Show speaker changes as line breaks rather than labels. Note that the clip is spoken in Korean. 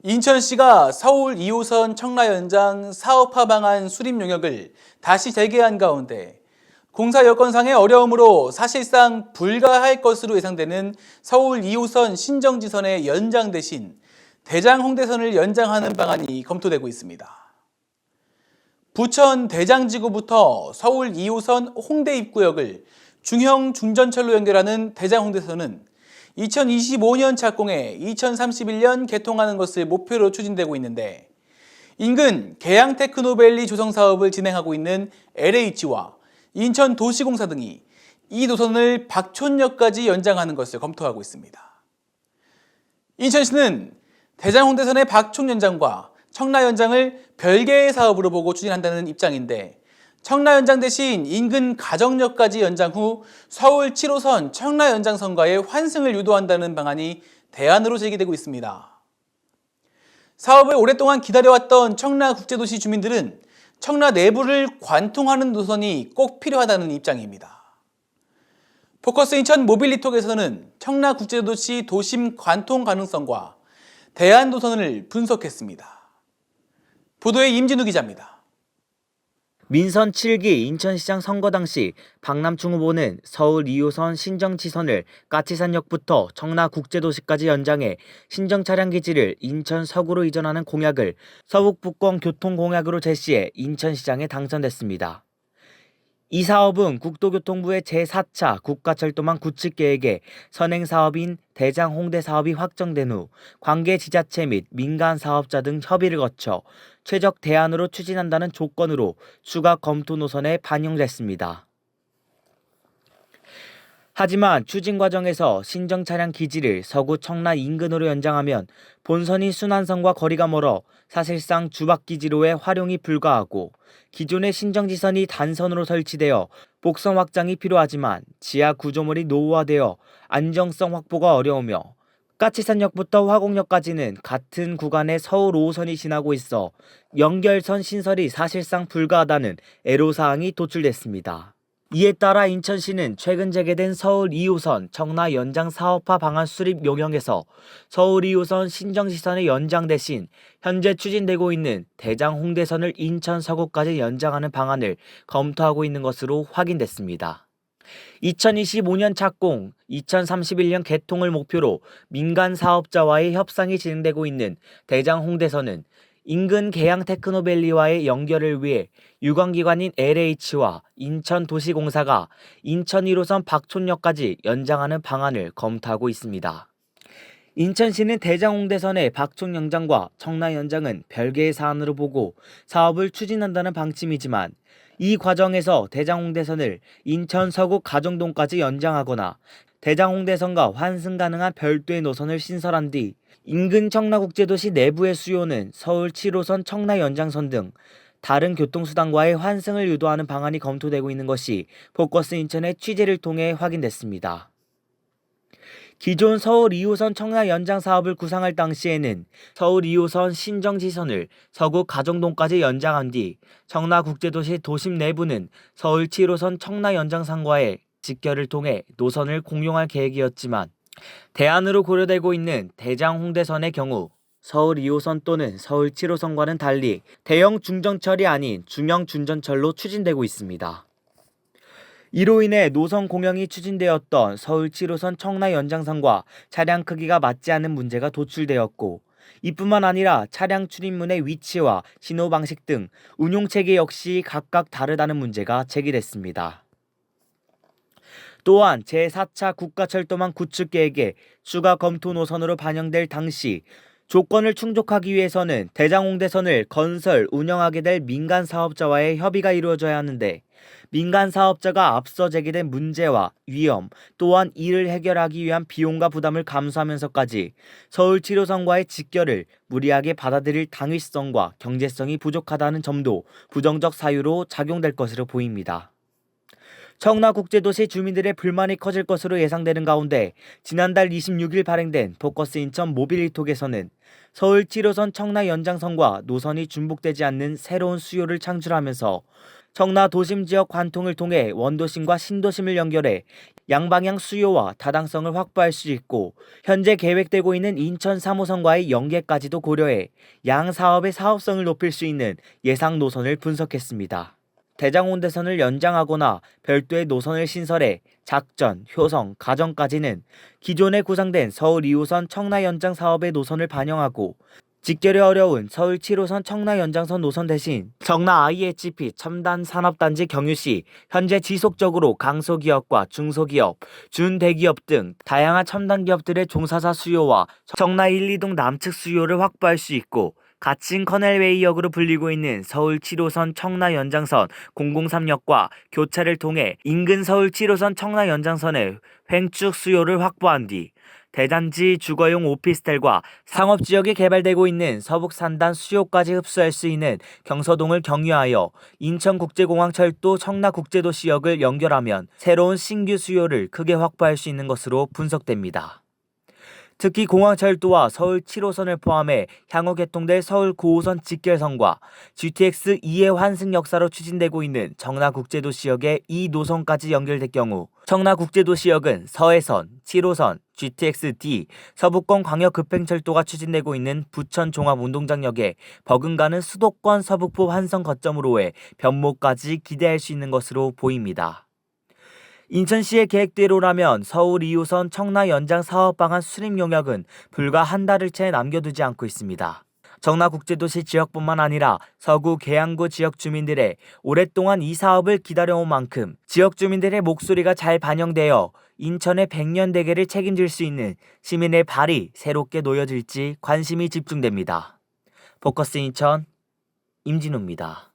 인천시가 서울 2호선 청라 연장 사업화 방안 수립 용역을 다시 재개한 가운데 공사 여건상의 어려움으로 사실상 불가할 것으로 예상되는 서울 2호선 신정지선의 연장 대신 대장 홍대선을 연장하는 방안이 검토되고 있습니다. 부천 대장지구부터 서울 2호선 홍대 입구역을 중형 중전철로 연결하는 대장 홍대선은 2025년 착공해 2031년 개통하는 것을 목표로 추진되고 있는데 인근 계양테크노밸리 조성 사업을 진행하고 있는 LH와 인천도시공사 등이 이 노선을 박촌역까지 연장하는 것을 검토하고 있습니다. 인천시는 대장 홍대선의 박촌 연장과 청라 연장을 별개의 사업으로 보고 추진한다는 입장인데 청라 연장 대신 인근 가정역까지 연장 후 서울 7호선 청라 연장선과의 환승을 유도한다는 방안이 대안으로 제기되고 있습니다. 사업을 오랫동안 기다려왔던 청라국제도시 주민들은 청라 내부를 관통하는 노선이 꼭 필요하다는 입장입니다. 포커스 인천 모빌리톡에서는 청라국제도시 도심 관통 가능성과 대안 노선을 분석했습니다. 보도에 임진우 기자입니다.
민선 7기 인천시장 선거 당시 박남충 후보는 서울 2호선 신정지선을 까치산역부터 청라국제도시까지 연장해 신정차량기지를 인천 서구로 이전하는 공약을 서북북권 교통공약으로 제시해 인천시장에 당선됐습니다. 이 사업은 국토교통부의 제4차 국가철도망 구축 계획에 선행사업인 대장 홍대 사업이 확정된 후 관계 지자체 및 민간 사업자 등 협의를 거쳐 최적 대안으로 추진한다는 조건으로 추가 검토 노선에 반영됐습니다. 하지만 추진 과정에서 신정 차량 기지를 서구 청라 인근으로 연장하면 본선인 순환선과 거리가 멀어 사실상 주박기지로의 활용이 불가하고 기존의 신정지선이 단선으로 설치되어 복선 확장이 필요하지만 지하 구조물이 노후화되어 안정성 확보가 어려우며 까치산역부터 화곡역까지는 같은 구간에 서울 5호선이 지나고 있어 연결선 신설이 사실상 불가하다는 애로사항이 도출됐습니다. 이에 따라 인천시는 최근 재개된 서울 2호선 청라 연장 사업화 방안 수립 용역에서 서울 2호선 신정지선의 연장 대신 현재 추진되고 있는 대장 홍대선을 인천 서구까지 연장하는 방안을 검토하고 있는 것으로 확인됐습니다. 2025년 착공, 2031년 개통을 목표로 민간 사업자와의 협상이 진행되고 있는 대장 홍대선은 인근 계양테크노밸리와의 연결을 위해 유관기관인 LH와 인천도시공사가 인천 1호선 박촌역까지 연장하는 방안을 검토하고 있습니다. 인천시는 대장 홍대선의 박촌 연장과 청라 연장은 별개의 사안으로 보고 사업을 추진한다는 방침이지만 이 과정에서 대장 홍대선을 인천 서구 가정동까지 연장하거나 대장 홍대선과 환승 가능한 별도의 노선을 신설한 뒤 인근 청라국제도시 내부의 수요는 서울 7호선 청라 연장선 등 다른 교통수단과의 환승을 유도하는 방안이 검토되고 있는 것이 포커스 인천의 취재를 통해 확인됐습니다. 기존 서울 2호선 청라 연장 사업을 구상할 당시에는 서울 2호선 신정지선을 서구 가정동까지 연장한 뒤 청라국제도시 도심 내부는 서울 7호선 청라 연장선과의 직결을 통해 노선을 공용할 계획이었지만 대안으로 고려되고 있는 대장 홍대선의 경우 서울 2호선 또는 서울 7호선과는 달리 대형 중전철이 아닌 중형 준전철로 추진되고 있습니다. 이로 인해 노선 공영이 추진되었던 서울 7호선 청라 연장선과 차량 크기가 맞지 않는 문제가 도출되었고 이뿐만 아니라 차량 출입문의 위치와 신호 방식 등 운용 체계 역시 각각 다르다는 문제가 제기됐습니다. 또한 제4차 국가철도망 구축 계획에 추가 검토 노선으로 반영될 당시 조건을 충족하기 위해서는 대장 홍대선을 건설, 운영하게 될 민간 사업자와의 협의가 이루어져야 하는데 민간 사업자가 앞서 제기된 문제와 위험 또한 이를 해결하기 위한 비용과 부담을 감수하면서까지 서울 7호선과의 직결을 무리하게 받아들일 당위성과 경제성이 부족하다는 점도 부정적 사유로 작용될 것으로 보입니다. 청라국제도시 주민들의 불만이 커질 것으로 예상되는 가운데 지난달 26일 발행된 포커스 인천 모빌리톡에서는 서울 7호선 청라 연장선과 노선이 중복되지 않는 새로운 수요를 창출하면서 청라 도심 지역 관통을 통해 원도심과 신도심을 연결해 양방향 수요와 타당성을 확보할 수 있고 현재 계획되고 있는 인천 3호선과의 연계까지도 고려해 양 사업의 사업성을 높일 수 있는 예상 노선을 분석했습니다. 대장홍대선을 연장하거나 별도의 노선을 신설해 작전, 효성, 가정까지는 기존에 구상된 서울 2호선 청라 연장 사업의 노선을 반영하고 직결이 어려운 서울 7호선 청라 연장선 노선 대신 청라 IHP 첨단 산업단지 경유시 현재 지속적으로 강소기업과 중소기업, 준대기업 등 다양한 첨단 기업들의 종사자 수요와 청라 1, 2동 남측 수요를 확보할 수 있고 가칭 커넬웨이역으로 불리고 있는 서울 7호선 청라 연장선 003역과 교차를 통해 인근 서울 7호선 청라 연장선의 횡축 수요를 확보한 뒤 대단지 주거용 오피스텔과 상업지역이 개발되고 있는 서북산단 수요까지 흡수할 수 있는 경서동을 경유하여 인천국제공항철도 청라국제도시역을 연결하면 새로운 신규 수요를 크게 확보할 수 있는 것으로 분석됩니다. 특히 공항철도와 서울 7호선을 포함해 향후 개통될 서울 9호선 직결선과 GTX 2의 환승 역사로 추진되고 있는 청라국제도시역의 이 노선까지 연결될 경우 청라국제도시역은 서해선, 7호선, GTX-D, 서부권 광역급행철도가 추진되고 있는 부천 종합운동장역에 버금가는 수도권 서북부 환승 거점으로의 변모까지 기대할 수 있는 것으로 보입니다. 인천시의 계획대로라면 서울 2호선 청라 연장 사업 방안 수립 용역은 불과 한 달을 채 남겨두지 않고 있습니다. 청라국제도시 지역뿐만 아니라 서구 계양구 지역 주민들의 오랫동안 이 사업을 기다려온 만큼 지역 주민들의 목소리가 잘 반영되어 인천의 100년 대계를 책임질 수 있는 시민의 발이 새롭게 놓여질지 관심이 집중됩니다. 포커스 인천 임진우입니다.